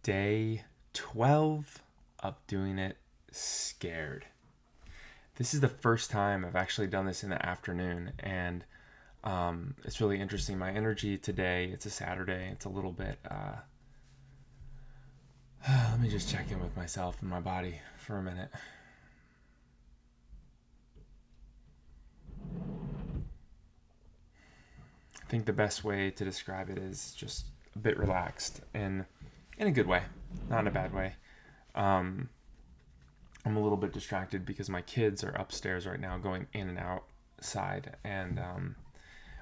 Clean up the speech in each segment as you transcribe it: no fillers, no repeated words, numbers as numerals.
Day 12 of doing it scared. This is the first time I've actually done this in the afternoon, and it's really interesting. My energy today, it's a Saturday, it's a little bit. Let me just check in with myself and my body for a minute. I think the best way to describe it is just a bit relaxed and in a good way, not in a bad way. Um, I'm a little bit distracted because my kids are upstairs right now going in and outside. And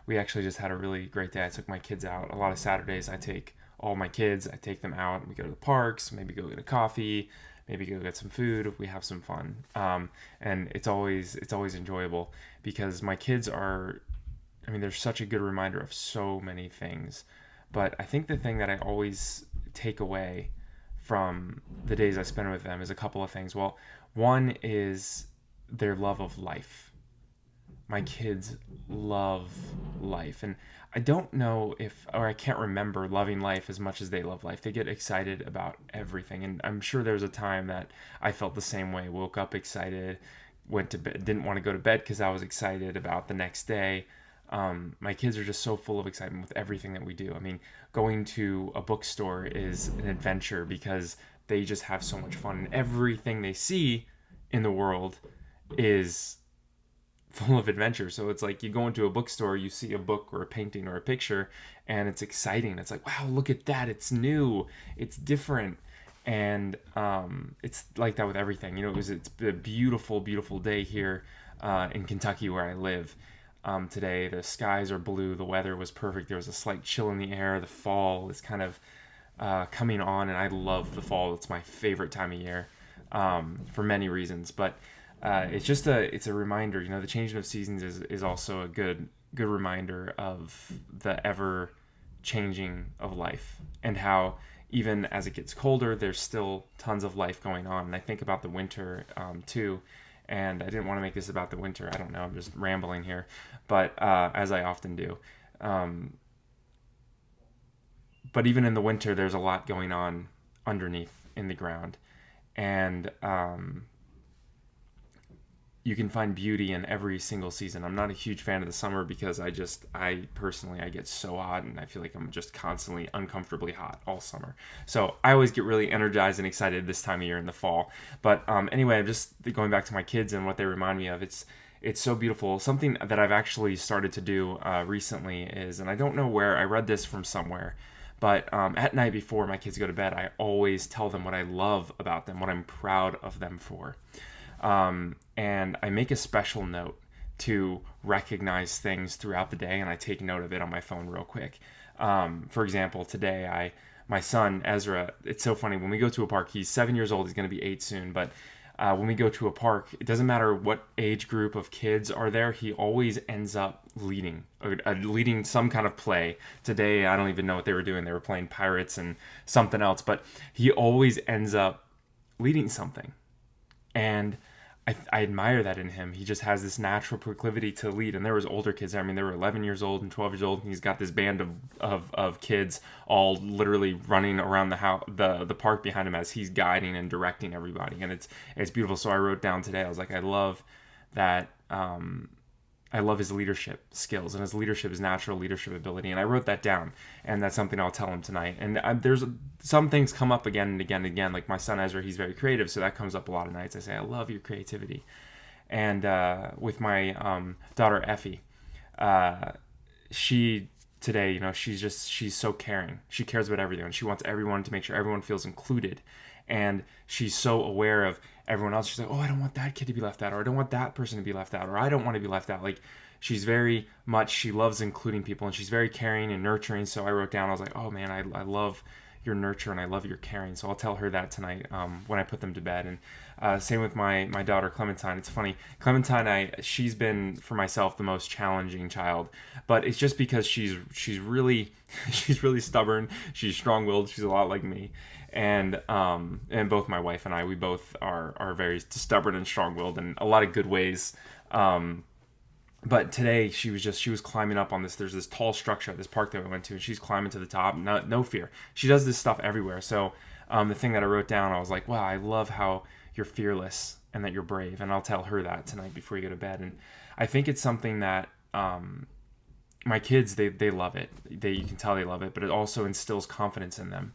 we actually just had a really great day. I took my kids out. A lot of Saturdays, I take all my kids, I take them out. We go to the parks, maybe go get a coffee, maybe go get some food. We have some fun. And it's always enjoyable because my kids are, I mean, they're such a good reminder of so many things. But I think the thing that I always take away from the days I spend with them is a couple of things. Well, one is their love of life. My kids love life. And I don't know if, or I can't remember loving life as much as they love life. They get excited about everything. And I'm sure there was a time that I felt the same way. Woke up excited, went to bed, didn't want to go to bed because I was excited about the next day. My kids are just so full of excitement with everything that we do. I mean, going to a bookstore is an adventure because they just have so much fun, and everything they see in the world is full of adventure. So it's like you go into a bookstore, you see a book or a painting or a picture, and it's exciting. It's like, wow, look at that! It's new, it's different, and it's like that with everything. It's a beautiful, beautiful day here in Kentucky where I live. Today the skies are blue, the weather was perfect. There was a slight chill in the air. The fall is kind of coming on, and I love the fall. It's my favorite time of year for many reasons. But it's a reminder. The changing of seasons is also a good reminder of the ever changing of life, and how even as it gets colder, there's still tons of life going on. And I think about the winter too. And I didn't want to make this about the winter. I don't know. I'm just rambling here, but as I often do. Um, but even in the winter, there's a lot going on underneath in the ground, and you can find beauty in every single season. I'm not a huge fan of the summer because I personally, I get so hot and I feel like I'm just constantly uncomfortably hot all summer. So I always get really energized and excited this time of year in the fall. But anyway, I'm just going back to my kids and what they remind me of. It's so beautiful. Something that I've actually started to do recently is, and I don't know where, I read this from somewhere, but at night before my kids go to bed, I always tell them what I love about them, what I'm proud of them for. And I make a special note to recognize things throughout the day, and I take note of it on my phone real quick. For example, today my son Ezra. It's so funny when we go to a park. He's 7 years old. He's going to be 8 soon, but. When we go to a park, it doesn't matter what age group of kids are there. He always ends up leading some kind of play. Today, I don't even know what they were doing. They were playing pirates and something else, but he always ends up leading something. And I admire that in him. He just has this natural proclivity to lead. And there was older kids there. I mean, they were 11 years old and 12 years old. And he's got this band of kids all literally running around the park behind him as he's guiding and directing everybody. And it's beautiful. So I wrote down today, I was like, I love that. I love his leadership skills and his natural leadership ability. And I wrote that down, and that's something I'll tell him tonight. And there's some things come up again and again and again. Like my son Ezra, he's very creative, so that comes up a lot of nights. I say, I love your creativity. And with my daughter Effie, she today, she's so caring. She cares about everyone. She wants everyone to make sure everyone feels included, and she's so aware of everyone else. She's like, oh, I don't want that kid to be left out, or I don't want that person to be left out, or I don't want to be left out. Like, she's very much, she loves including people, and she's very caring and nurturing. So I wrote down, I was like, oh man, I love your nurture and I love your caring. So I'll tell her that tonight when I put them to bed. And same with my daughter Clementine. It's funny, Clementine, she's been for myself the most challenging child, but it's just because she's really she's really stubborn. She's strong-willed. She's a lot like me, and both my wife and I, we both are very stubborn and strong-willed in a lot of good ways. But today she was climbing up on this. There's this tall structure at this park that we went to, and she's climbing to the top. No fear. She does this stuff everywhere. So The thing that I wrote down, I was like, wow, I love how you're fearless and that you're brave. And I'll tell her that tonight before you go to bed. And I think it's something that my kids, they love it. You can tell they love it, but it also instills confidence in them.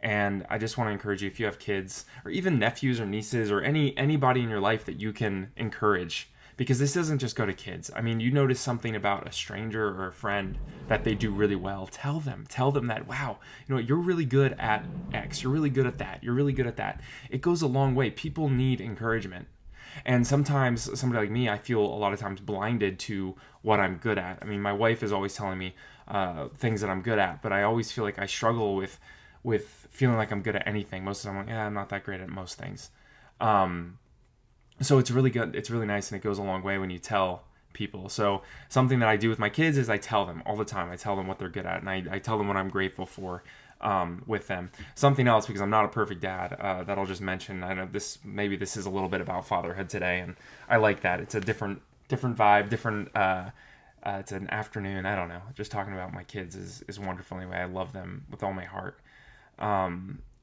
And I just want to encourage you, if you have kids or even nephews or nieces or anybody in your life that you can encourage, because this doesn't just go to kids. I mean, you notice something about a stranger or a friend that they do really well. Tell them that, wow, you're really good at X. You're really good at that. You're really good at that. It goes a long way. People need encouragement. And sometimes somebody like me, I feel a lot of times blinded to what I'm good at. I mean, my wife is always telling me things that I'm good at, but I always feel like I struggle with feeling like I'm good at anything. Most of the time I'm like, I'm not that great at most things. So it's really good. It's really nice, and it goes a long way when you tell people. So something that I do with my kids is I tell them all the time. I tell them what they're good at, and I tell them what I'm grateful for with them. Something else, because I'm not a perfect dad, that I'll just mention. I know maybe this is a little bit about fatherhood today, and I like that. It's a different vibe, different. It's an afternoon. I don't know. Just talking about my kids is wonderful anyway. I love them with all my heart.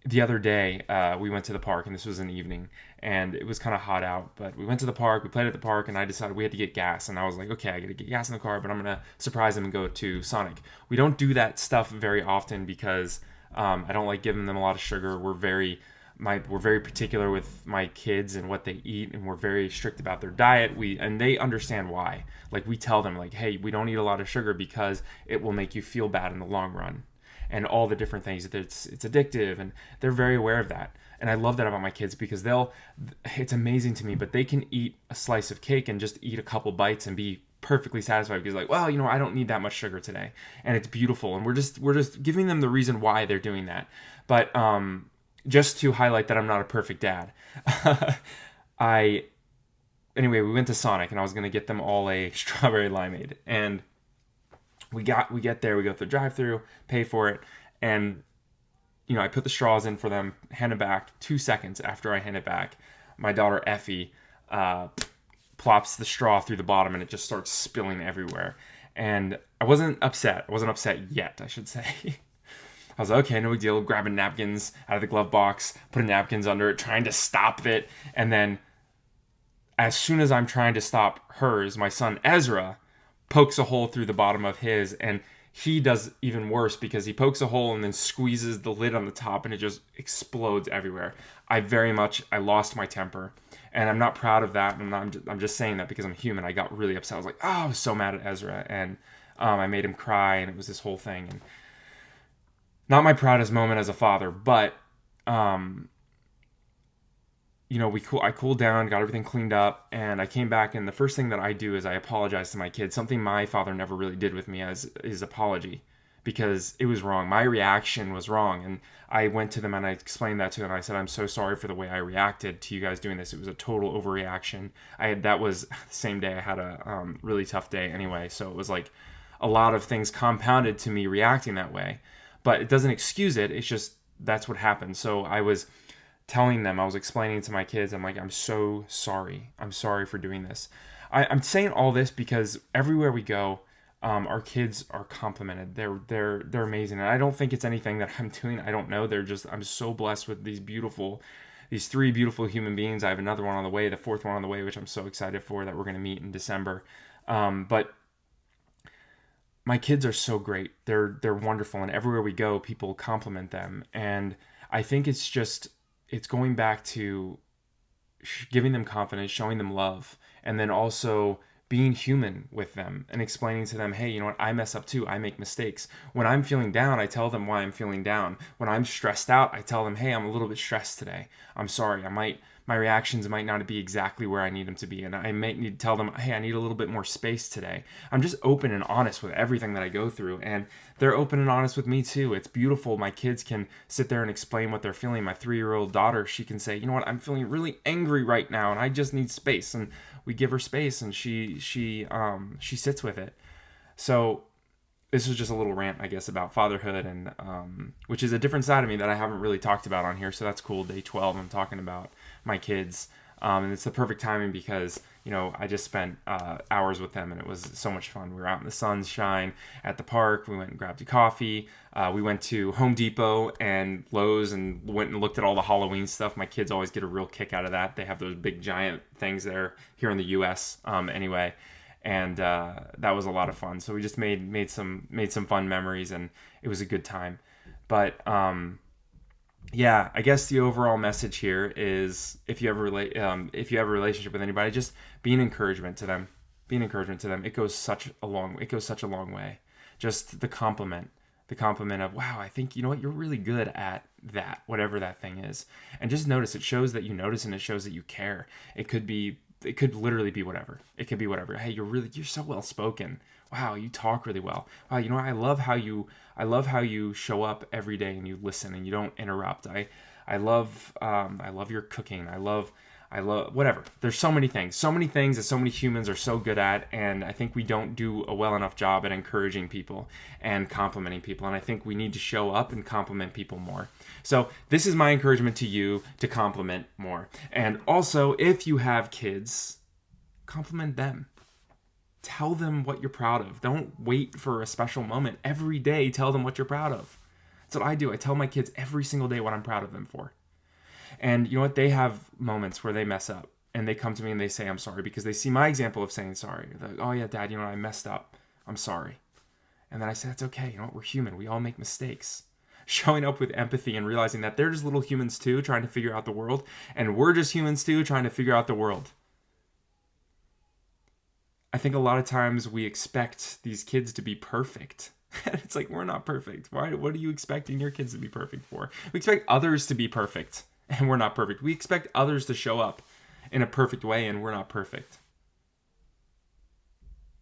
The other day, we went to the park, and this was an evening, and it was kind of hot out, but we went to the park, we played at the park, and I decided we had to get gas, and I was like, okay, I gotta get gas in the car, but I'm gonna surprise them and go to Sonic. We don't do that stuff very often because I don't like giving them a lot of sugar. We're very particular with my kids and what they eat, and we're very strict about their diet. And they understand why. Like, we tell them, like, hey, we don't eat a lot of sugar because it will make you feel bad in the long run. And all the different things, it's addictive, and they're very aware of that. And I love that about my kids, because it's amazing to me, but they can eat a slice of cake and just eat a couple bites and be perfectly satisfied, because like, well, I don't need that much sugar today. And it's beautiful. And we're just giving them the reason why they're doing that. But just to highlight that I'm not a perfect dad, anyway, we went to Sonic, and I was going to get them all a strawberry limeade. And we get there, we go through the drive-thru, pay for it, and I put the straws in for them, hand it back. 2 seconds after I hand it back, my daughter Effie plops the straw through the bottom, and it just starts spilling everywhere. And I wasn't upset. I wasn't upset yet, I should say. I was like, okay, no big deal. Grabbing napkins out of the glove box, putting napkins under it, trying to stop it. And then as soon as I'm trying to stop hers, my son Ezra pokes a hole through the bottom of his, and he does even worse, because he pokes a hole and then squeezes the lid on the top, and it just explodes everywhere. I lost my temper, and I'm not proud of that, and I'm just saying that because I'm human. I got really upset. I was like, I was so mad at Ezra, and I made him cry, and it was this whole thing. And not my proudest moment as a father, but I cooled down, got everything cleaned up, and I came back, and the first thing that I do is I apologize to my kids. Something my father never really did with me as his apology, because it was wrong. My reaction was wrong, and I went to them and I explained that to them. I said, I'm so sorry for the way I reacted to you guys doing this. It was a total overreaction. That was the same day I had a really tough day anyway, so it was like a lot of things compounded to me reacting that way. But it doesn't excuse it. It's just that's what happened. So I was telling them, I was explaining to my kids, I'm like, I'm so sorry. I'm sorry for doing this. I'm saying all this because everywhere we go, our kids are complimented. They're amazing. And I don't think it's anything that I'm doing. I don't know. I'm so blessed with these three beautiful human beings. I have another one on the way, the fourth one on the way, which I'm so excited for, that we're going to meet in December. But my kids are so great. They're wonderful. And everywhere we go, people compliment them. And I think it's going back to giving them confidence, showing them love, and then also being human with them and explaining to them, hey, you know what? I mess up too. I make mistakes. When I'm feeling down, I tell them why I'm feeling down. When I'm stressed out, I tell them, hey, I'm a little bit stressed today. I'm sorry. My reactions might not be exactly where I need them to be. And I might need to tell them, hey, I need a little bit more space today. I'm just open and honest with everything that I go through. And they're open and honest with me too. It's beautiful. My kids can sit there and explain what they're feeling. My 3-year-old daughter, she can say, you know what? I'm feeling really angry right now, and I just need space. And we give her space, and she sits with it. So this was just a little rant, I guess, about fatherhood, and which is a different side of me that I haven't really talked about on here. So that's cool. Day 12, I'm talking about my kids. And it's the perfect timing because, I just spent hours with them and it was so much fun. We were out in the sunshine at the park. We went and grabbed a coffee. We went to Home Depot and Lowe's and went and looked at all the Halloween stuff. My kids always get a real kick out of that. They have those big giant things there here in the U.S. Anyway. And that was a lot of fun. So we just made some fun memories, and it was a good time. But yeah, I guess the overall message here is if you have a relationship with anybody, just be an encouragement to them. Be an encouragement to them. It goes such a long way. Just the compliment of, wow, I think you know what, you're really good at that, whatever that thing is. And just notice, it shows that you notice and it shows that you care. It could literally be whatever. It could be whatever. Hey, you're so well spoken. Wow, you talk really well. Wow, I love how you show up every day and you listen and you don't interrupt. I love your cooking. I love whatever. There's so many things that so many humans are so good at, and I think we don't do a well enough job at encouraging people and complimenting people, and I think we need to show up and compliment people more. So this is my encouragement to you, to compliment more. And also, if you have kids, compliment them. Tell them what you're proud of. Don't wait for a special moment. Every day, tell them what you're proud of. That's what I do. I tell my kids every single day what I'm proud of them for. And you know what? They have moments where they mess up and they come to me and they say, I'm sorry, because they see my example of saying sorry. They're like, oh yeah, Dad, I messed up. I'm sorry. And then I say, that's okay. You know what? We're human. We all make mistakes. Showing up with empathy and realizing that they're just little humans too, trying to figure out the world. And we're just humans too, trying to figure out the world. I think a lot of times we expect these kids to be perfect. It's like, we're not perfect. Why? What are you expecting your kids to be perfect for? We expect others to be perfect, and we're not perfect. We expect others to show up in a perfect way, and we're not perfect.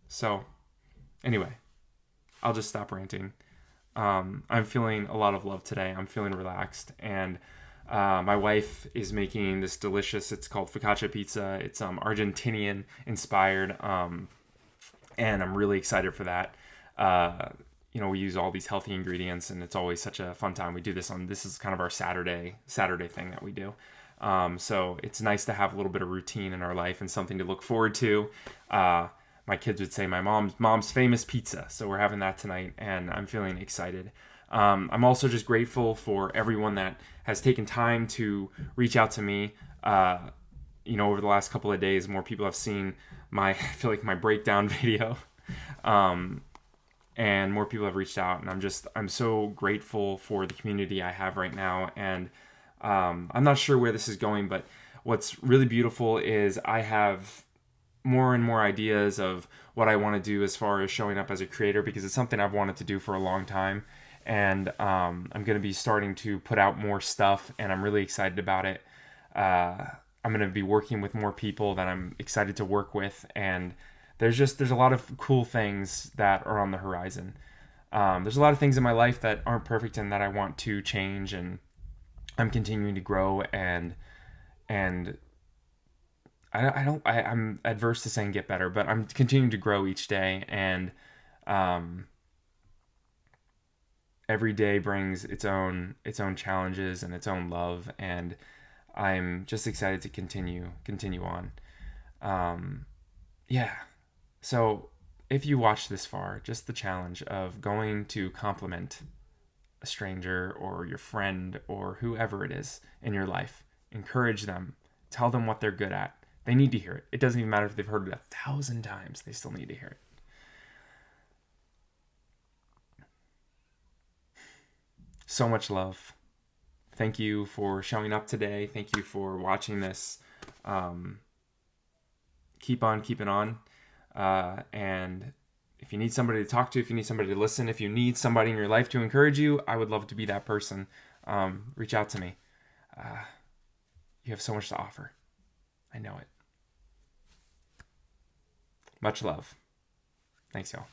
So, anyway, I'll just stop ranting. I'm feeling a lot of love today. I'm feeling relaxed, and my wife is making this delicious, it's called focaccia pizza. It's Argentinian inspired, and I'm really excited for that. We use all these healthy ingredients, and it's always such a fun time. We do this is kind of our Saturday thing that we do. So it's nice to have a little bit of routine in our life and something to look forward to. My kids would say my mom's famous pizza. So we're having that tonight, and I'm feeling excited. I'm also just grateful for everyone that has taken time to reach out to me. Over the last couple of days, more people have seen I feel like my breakdown video. And more people have reached out, and I'm so grateful for the community I have right now. And I'm not sure where this is going, but what's really beautiful is I have more and more ideas of what I want to do as far as showing up as a creator, because it's something I've wanted to do for a long time. And I'm going to be starting to put out more stuff, and I'm really excited about it. I'm going to be working with more people that I'm excited to work with, and there's a lot of cool things that are on the horizon. There's a lot of things in my life that aren't perfect and that I want to change, and I'm continuing to grow, and I'm adverse to saying get better, but I'm continuing to grow each day, and every day brings its own challenges and its own love, and I'm just excited to continue on. Yeah. So if you watch this far, just the challenge of going to compliment a stranger or your friend or whoever it is in your life, encourage them, tell them what they're good at. They need to hear it. It doesn't even matter if they've heard it 1,000 times, they still need to hear it. So much love. Thank you for showing up today. Thank you for watching this. Keep on keeping on. And if you need somebody to talk to, if you need somebody to listen, if you need somebody in your life to encourage you, I would love to be that person. Reach out to me. You have so much to offer. I know it. Much love. Thanks, y'all.